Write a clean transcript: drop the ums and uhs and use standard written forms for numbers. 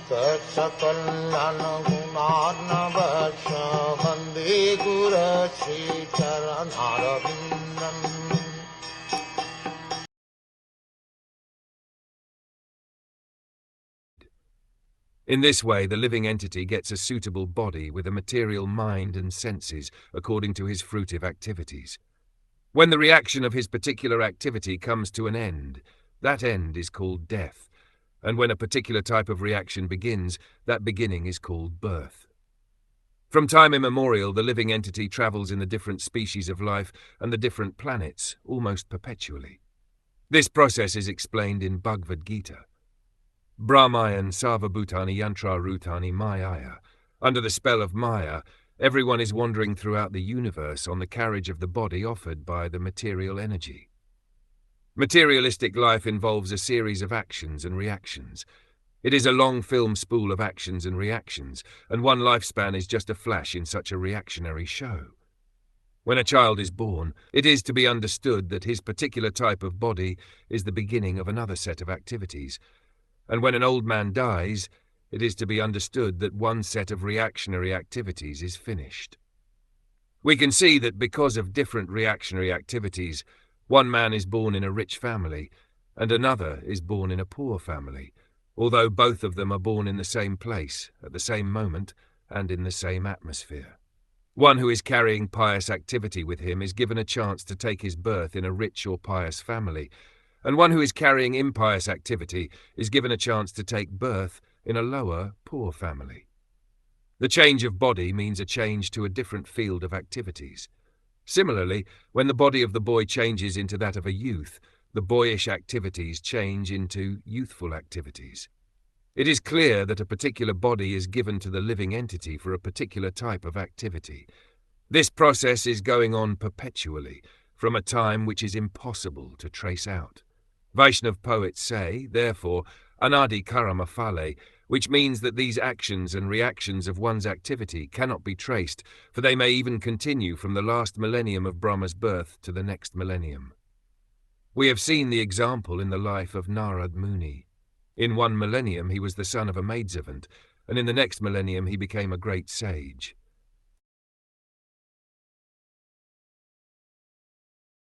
Saksakallan gunarnavasya Vande Guru Sri Charanarabindam. In this way, the living entity gets a suitable body with a material mind and senses according to his fruitive activities. When the reaction of his particular activity comes to an end, that end is called death, and when a particular type of reaction begins, that beginning is called birth. From time immemorial, the living entity travels in the different species of life and the different planets almost perpetually. This process is explained in Bhagavad Gita. Brahmayan Sarvabhutani Yantra Rutani Mayaya. Under the spell of Maya, everyone is wandering throughout the universe on the carriage of the body offered by the material energy. Materialistic life involves a series of actions and reactions. It is a long film spool of actions and reactions, and one lifespan is just a flash in such a reactionary show. When a child is born, it is to be understood that his particular type of body is the beginning of another set of activities, and when an old man dies, it is to be understood that one set of reactionary activities is finished. We can see that because of different reactionary activities, one man is born in a rich family, and another is born in a poor family, although both of them are born in the same place, at the same moment, and in the same atmosphere. One who is carrying pious activity with him is given a chance to take his birth in a rich or pious family, and one who is carrying impious activity is given a chance to take birth in a lower, poor family. The change of body means a change to a different field of activities. Similarly, when the body of the boy changes into that of a youth, the boyish activities change into youthful activities. It is clear that a particular body is given to the living entity for a particular type of activity. This process is going on perpetually, from a time which is impossible to trace out. Vaishnav poets say, therefore, anadi karma phale, which means that these actions and reactions of one's activity cannot be traced, for they may even continue from the last millennium of Brahma's birth to the next millennium. We have seen the example in the life of Narad Muni. In one millennium he was the son of a maidservant, and in the next millennium he became a great sage.